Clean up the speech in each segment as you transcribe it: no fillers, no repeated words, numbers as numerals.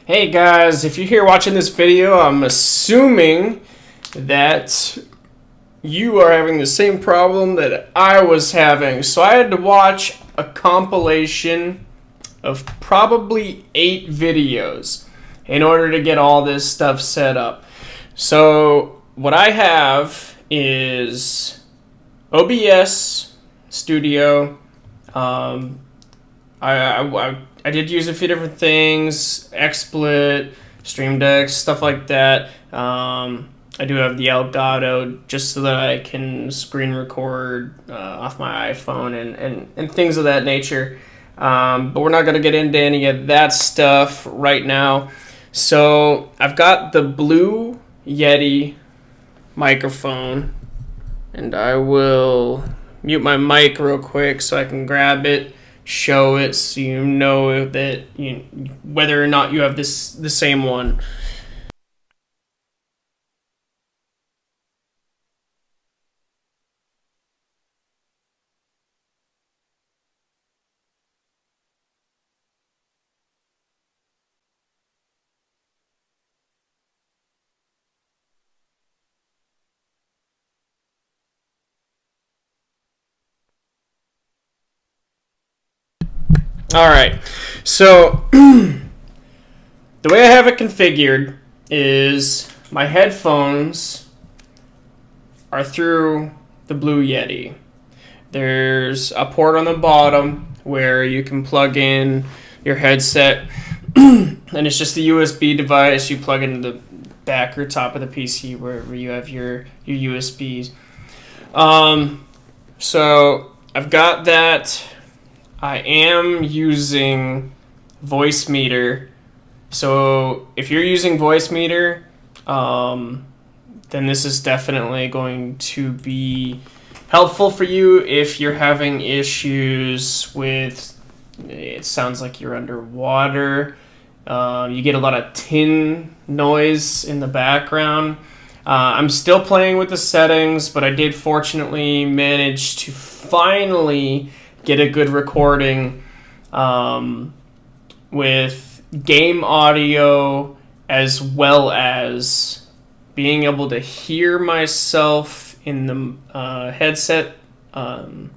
Hey guys, if you're here watching this video, I'm assuming that you are having the same problem that I was having. So I had to watch a compilation of probably 8 videos in order to get all this stuff set up. So what I have is OBS Studio. I did use a few different things, XSplit, Stream Deck, stuff like that. I do have the Elgato just so that I can screen record off my iPhone and things of that nature. But we're not going to get into any of that stuff right now. So I've got the blue YETI microphone, and I will mute my mic real quick so I can grab it, show it, so you know that whether or not you have the same one. All right, so the way I have it configured is my headphones are through the blue YETI. There's a port on the bottom where you can plug in your headset, and it's just a USB device. You plug into the back or top of the PC wherever you have your USBs. So I've got that. I am using Voicemeeter. So if you're using Voicemeeter, then this is definitely going to be helpful for you if you're having issues with, it sounds like you're underwater. You get a lot of tin noise in the background. I'm still playing with the settings, but I did fortunately manage to finally get a good recording with game audio, as well as being able to hear myself in the headset and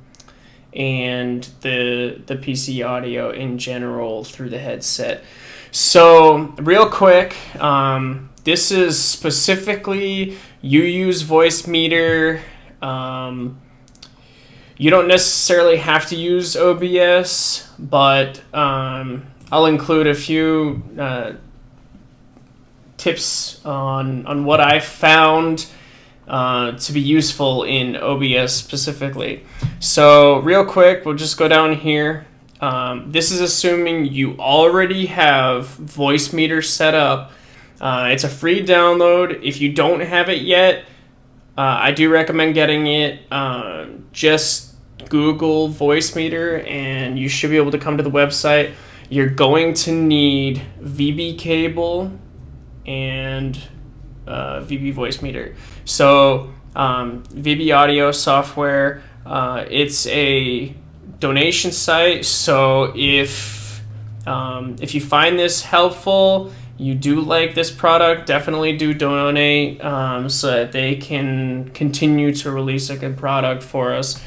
the PC audio in general through the headset. So real quick, this is specifically, you use Voicemeeter. You don't necessarily have to use OBS, but I'll include a few tips on what I found to be useful in OBS specifically. So real quick, we'll just go down here. This is assuming you already have Voicemeeter set up. It's a free download. If you don't have it yet, I do recommend getting it. Just Google Voicemeeter and you should be able to come to the website. You're going to need VB cable and VB Voicemeeter. So VB audio software, it's a donation site. So if you find this helpful, you do like this product, definitely do donate so that they can continue to release a good product for us.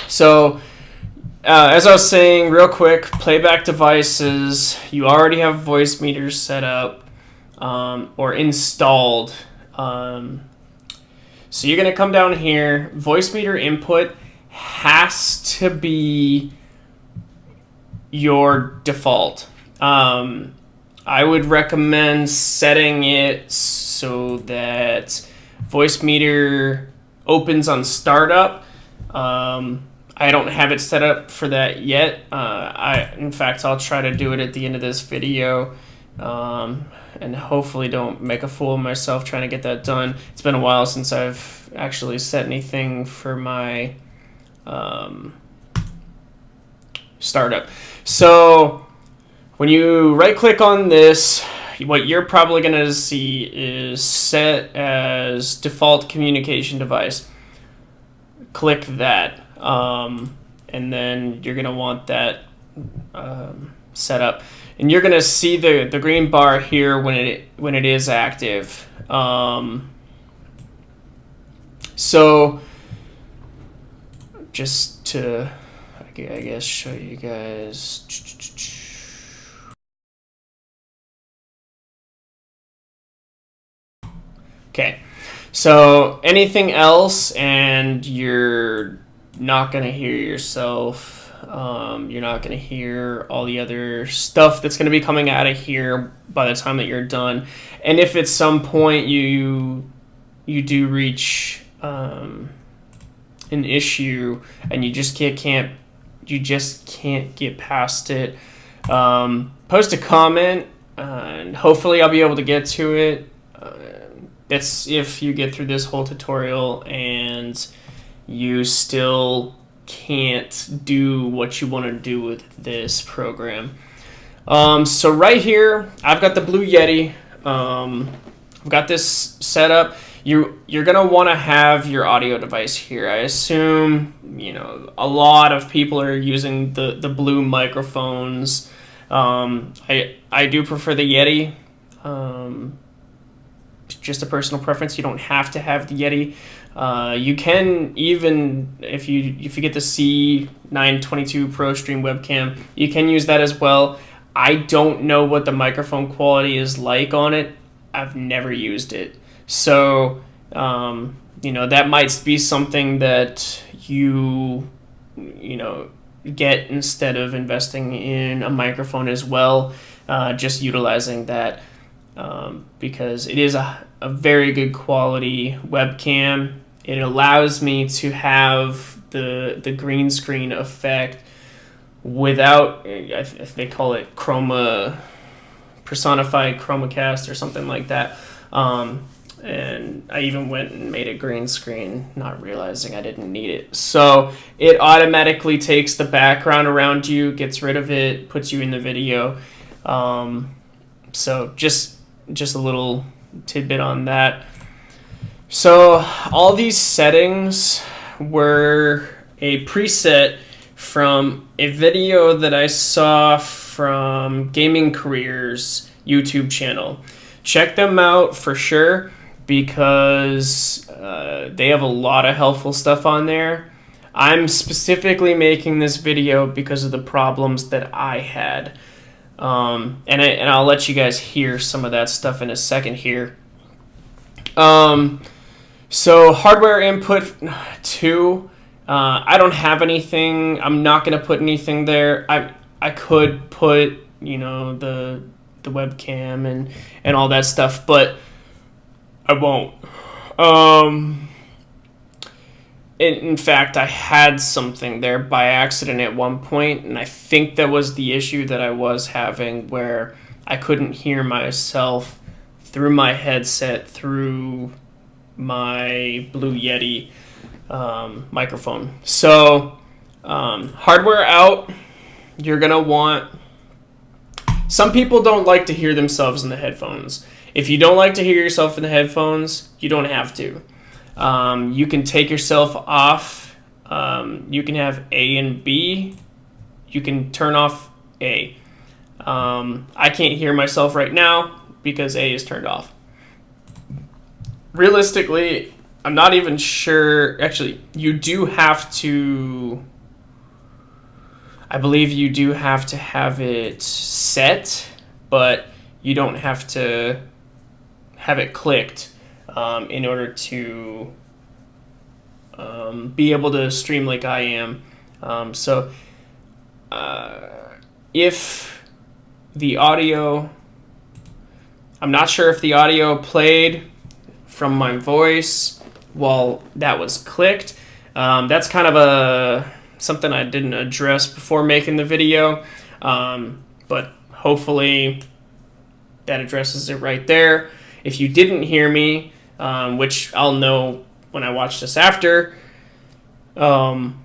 So as I was saying, real quick, playback devices, you already have Voicemeter set up or installed. So you're going to come down here. Voicemeter input has to be your default. I would recommend setting it so that Voicemeter opens on startup. I don't have it set up for that yet. In fact, I'll try to do it at the end of this video, and hopefully don't make a fool of myself trying to get that done. It's been a while since I've actually set anything for my startup. So when you right click on this, what you're probably going to see is set as default communication device. Click that, and then you're going to want that setup, and you're gonna see the green bar here when it is active. So just to, I guess, show you guys. Okay, so anything else and you're not going to hear yourself. You're not going to hear all the other stuff that's going to be coming out of here by the time that you're done. And if at some point you do reach an issue and you just can't get past it, post a comment and hopefully I'll be able to get to it. That's if you get through this whole tutorial and you still can't do what you want to do with this program. So right here, I've got the Blue Yeti. I've got this set up. You're gonna want to have your audio device here. I assume a lot of people are using the Blue microphones. I do prefer the Yeti. Just a personal preference. You don't have to have the Yeti. You can, even if you get the C922 Pro Stream webcam, you can use that as well. I don't know what the microphone quality is like on it. I've never used it. So, that might be something that you get instead of investing in a microphone as well, just utilizing that. Because it is a very good quality webcam. It allows me to have the green screen effect without, they call it personified chroma cast or something like that. And I even went and made a green screen, not realizing I didn't need it. So it automatically takes the background around you, gets rid of it, puts you in the video. So just a little tidbit on that. So all these settings were a preset from a video that I saw from Gaming Careers YouTube channel. Check them out for sure, because they have a lot of helpful stuff on there. I'm specifically making this video because of the problems that I had. And I'll let you guys hear some of that stuff in a second here. So hardware input 2, I don't have anything. I'm not going to put anything there. I could put, the webcam and all that stuff, but I won't. In fact, I had something there by accident at one point, and I think that was the issue that I was having, where I couldn't hear myself through my headset, through my Blue Yeti microphone. So, hardware out, you're going to want... Some people don't like to hear themselves in the headphones. If you don't like to hear yourself in the headphones, you don't have to. You can take yourself off. You can have A and B. You can turn off A. I can't hear myself right now because A is turned off. Realistically, I'm not even sure. Actually, you do have to... I believe you do have to have it set, but you don't have to have it clicked in order to be able to stream like I am. So if the audio... I'm not sure if the audio played from my voice while that was clicked. That's kind of something I didn't address before making the video, but hopefully that addresses it right there. If you didn't hear me, which I'll know when I watch this after, then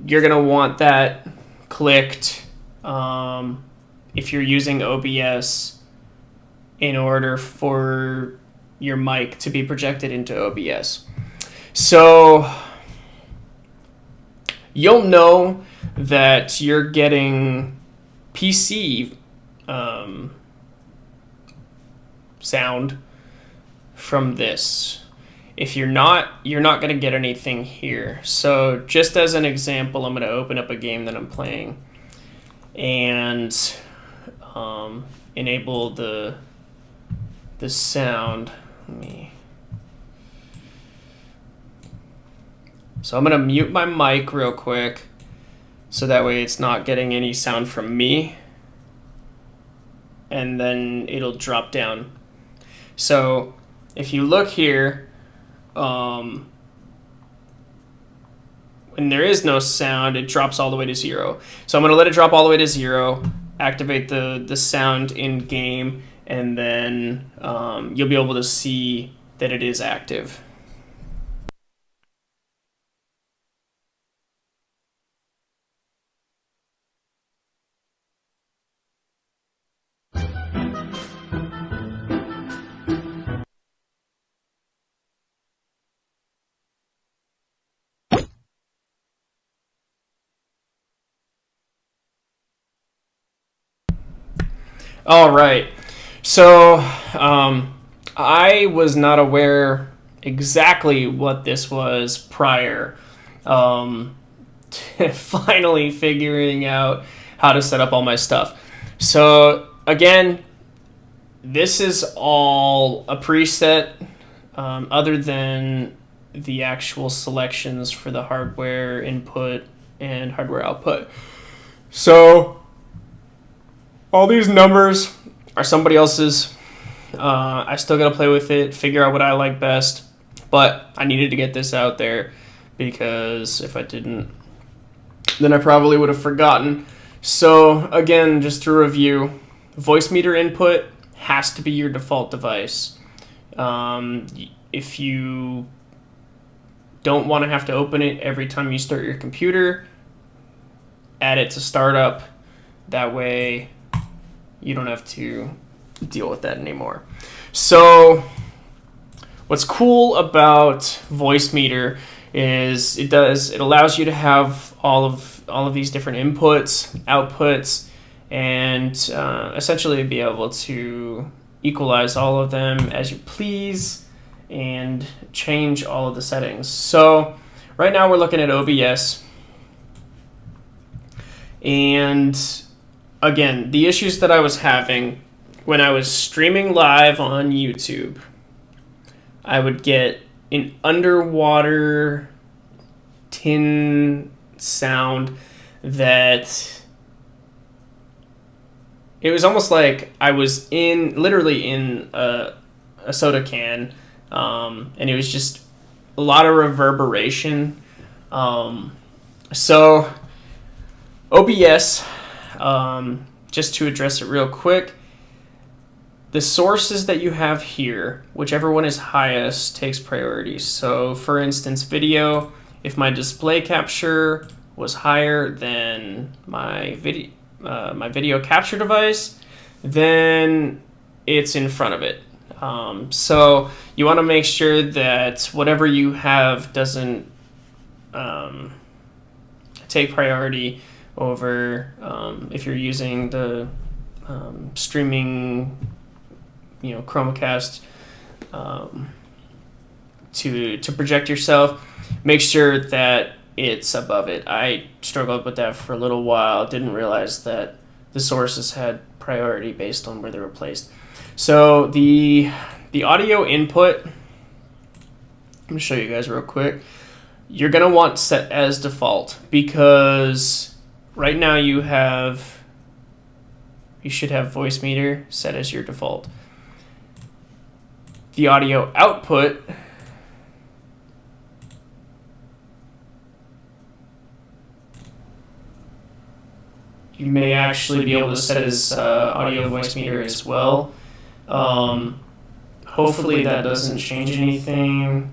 you're going to want that clicked if you're using OBS in order for your mic to be projected into OBS. So you'll know that you're getting PC sound from this. If you're not going to get anything here. So just as an example, I'm going to open up a game that I'm playing and enable the sound. So I'm going to mute my mic real quick so that way it's not getting any sound from me, and then it'll drop down. So if you look here, when there is no sound, it drops all the way to 0. So I'm going to let it drop all the way to 0, activate the sound in game, and then you'll be able to see that it is active. All right. So I was not aware exactly what this was prior to finally figuring out how to set up all my stuff. So again, this is all a preset other than the actual selections for the hardware input and hardware output. So all these numbers are somebody else's. I still got to play with it, figure out what I like best. But I needed to get this out there because if I didn't, then I probably would have forgotten. So again, just to review, Voicemeeter input has to be your default device. If you don't want to have to open it every time you start your computer, add it to startup. That way you don't have to deal with that anymore. So what's cool about Voicemeeter is it allows you to have all of these different inputs, outputs, and essentially be able to equalize all of them as you please and change all of the settings. So right now we're looking at OBS, and again, the issues that I was having when I was streaming live on YouTube, I would get an underwater tin sound that it was almost like I was literally in a soda can, and it was just a lot of reverberation. So OBS, just to address it real quick, the sources that you have here, whichever one is highest, takes priority. So for instance, video, if my display capture was higher than my video capture device, then it's in front of it. So you want to make sure that whatever you have doesn't take priority over if you're using the streaming, Chromecast to project yourself. Make sure that it's above it. I struggled with that for a little while. Didn't realize that the sources had priority based on where they were placed. So the audio input, I'm going to show you guys real quick. You're going to want set as default because right now you should have Voicemeeter set as your default. The audio output, you may actually be able to set as audio Voicemeeter as well. Hopefully that doesn't change anything.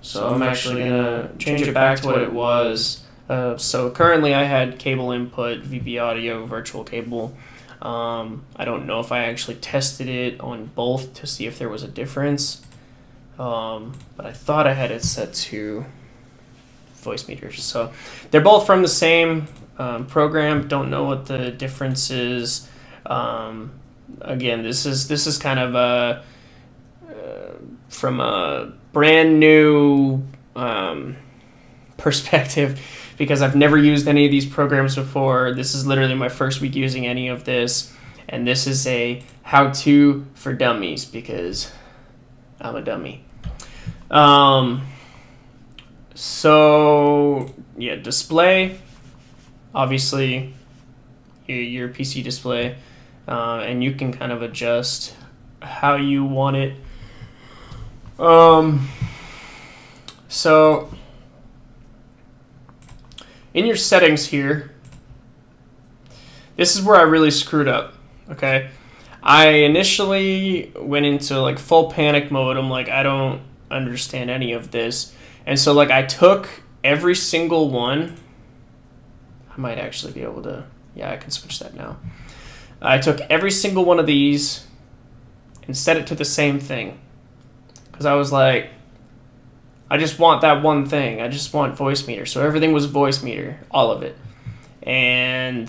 So I'm actually going to change it back to what it was. So currently I had cable input, VB audio, virtual cable. I don't know if I actually tested it on both to see if there was a difference. But I thought I had it set to Voicemeeter. So they're both from the same program. Don't know what the difference is. Again, this is kind of a from a brand new perspective, because I've never used any of these programs before. This is literally my first week using any of this, and this is a how-to for dummies because I'm a dummy. So yeah, display, obviously your PC display, and you can kind of adjust how you want it. So in your settings here, this is where I really screwed up. Okay, I initially went into like full panic mode. I'm like, I don't understand any of this. And so like I took every single one. I might actually be able to, yeah, I can switch that now. I took every single one of these and set it to the same thing. Because I was like, I just want that one thing. I just want Voicemeeter. So everything was Voicemeeter, all of it. And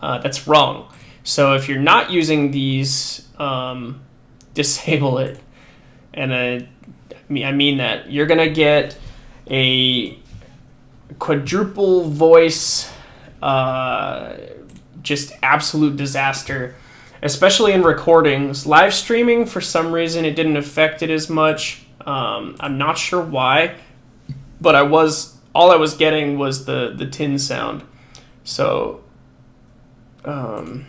that's wrong. So if you're not using these, disable it. And I mean that. You're going to get a quadruple voice, just absolute disaster, especially in recordings. Live streaming, for some reason, it didn't affect it as much. I'm not sure why, but all I was getting was the tin sound. So, yeah,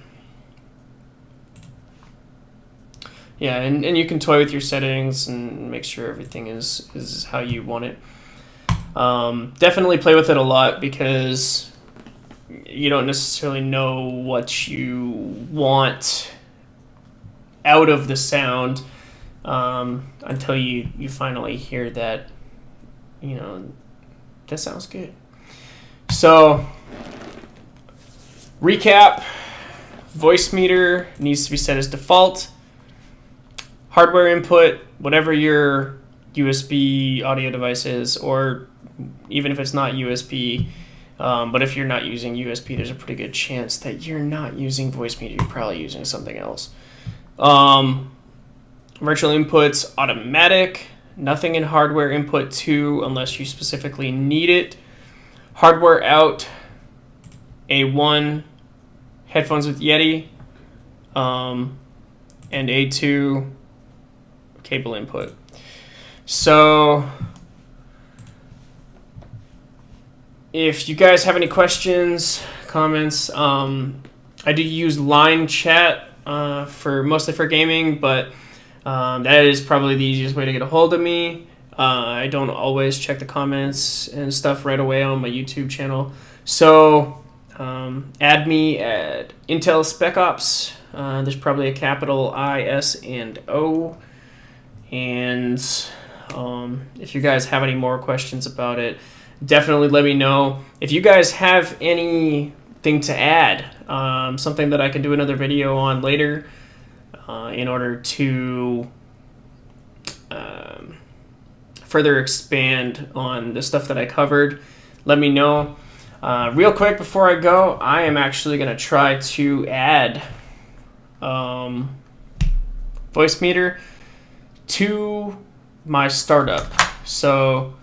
and you can toy with your settings and make sure everything is how you want it. Definitely play with it a lot, because you don't necessarily know what you want out of the sound until you finally hear that, that sounds good. So, recap, Voicemeeter needs to be set as default. Hardware input, whatever your USB audio device is, or even if it's not USB, but if you're not using USB, there's a pretty good chance that you're not using Voicemeeter. You're probably using something else. Virtual inputs, automatic. Nothing in hardware input 2 unless you specifically need it. Hardware out, A1. Headphones with YETI, and A2 cable input. So if you guys have any questions, comments, I do use line chat mostly for gaming, but that is probably the easiest way to get a hold of me. I don't always check the comments and stuff right away on my YouTube channel. So add me at Intel Spec Ops. There's probably a capital I, S, and O. And if you guys have any more questions about it, definitely let me know. If you guys have anything to add, something that I can do another video on later in order to further expand on the stuff that I covered, let me know. Real quick before I go, I am actually going to try to add Voicemeeter to my startup. So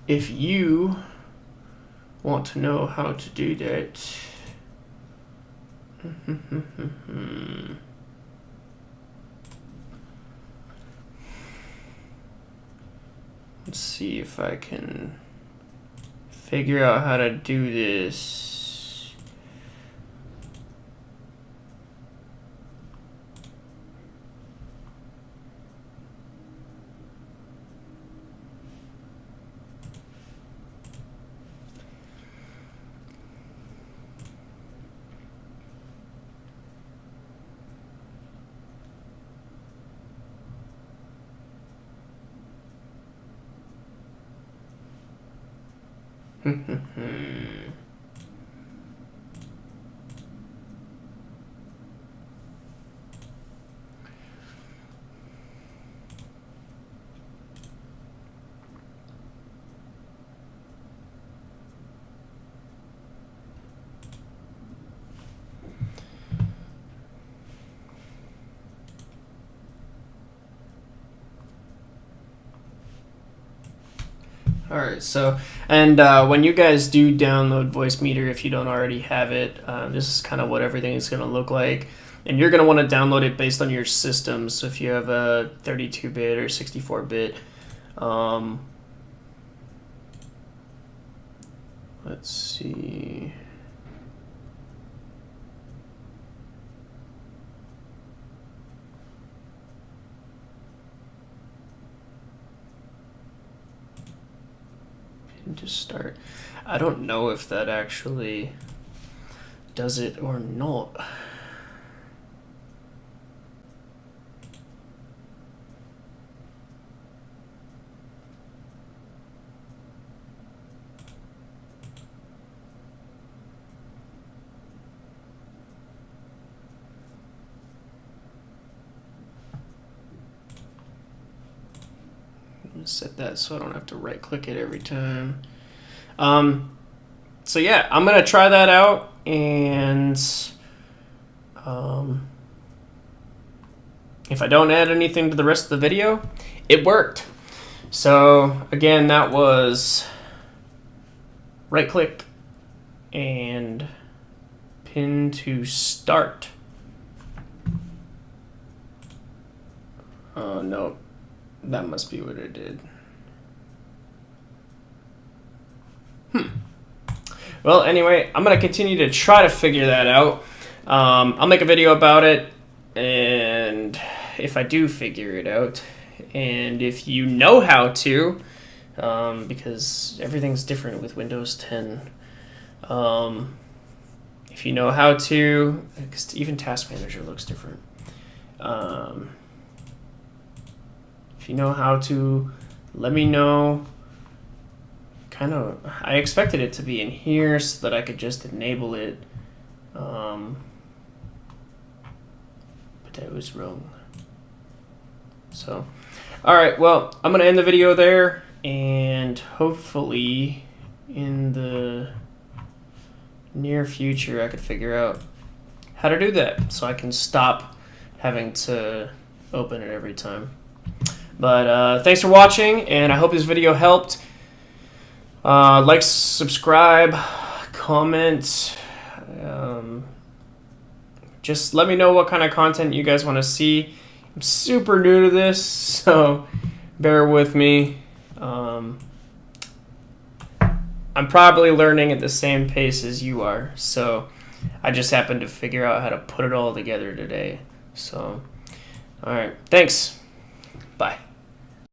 if you want to know how to do that, let's see if I can figure out how to do this. All right, so, and when you guys do download Voicemeeter, if you don't already have it, this is kind of what everything is going to look like. And you're going to want to download it based on your system. So if you have a 32-bit or 64-bit, let's see. To start. I don't know if that actually does it or not. Set that so I don't have to right click it every time. So yeah, I'm gonna try that out, and if I don't add anything to the rest of the video, it worked. So again, that was right click and pin to start. Oh no. That must be what it did. Well, anyway, I'm going to continue to try to figure that out. I'll make a video about it, and if I do figure it out, and if you know how to, because everything's different with Windows 10, if you know how to, because even Task Manager looks different. If you know how to, let me know. I expected it to be in here so that I could just enable it, but that was wrong. So, all right, well, I'm gonna end the video there, and hopefully in the near future I could figure out how to do that so I can stop having to open it every time. But thanks for watching, and I hope this video helped. Like, subscribe, comment. Just let me know what kind of content you guys want to see. I'm super new to this, so bear with me. I'm probably learning at the same pace as you are, so I just happened to figure out how to put it all together today. So, all right, thanks. Bye.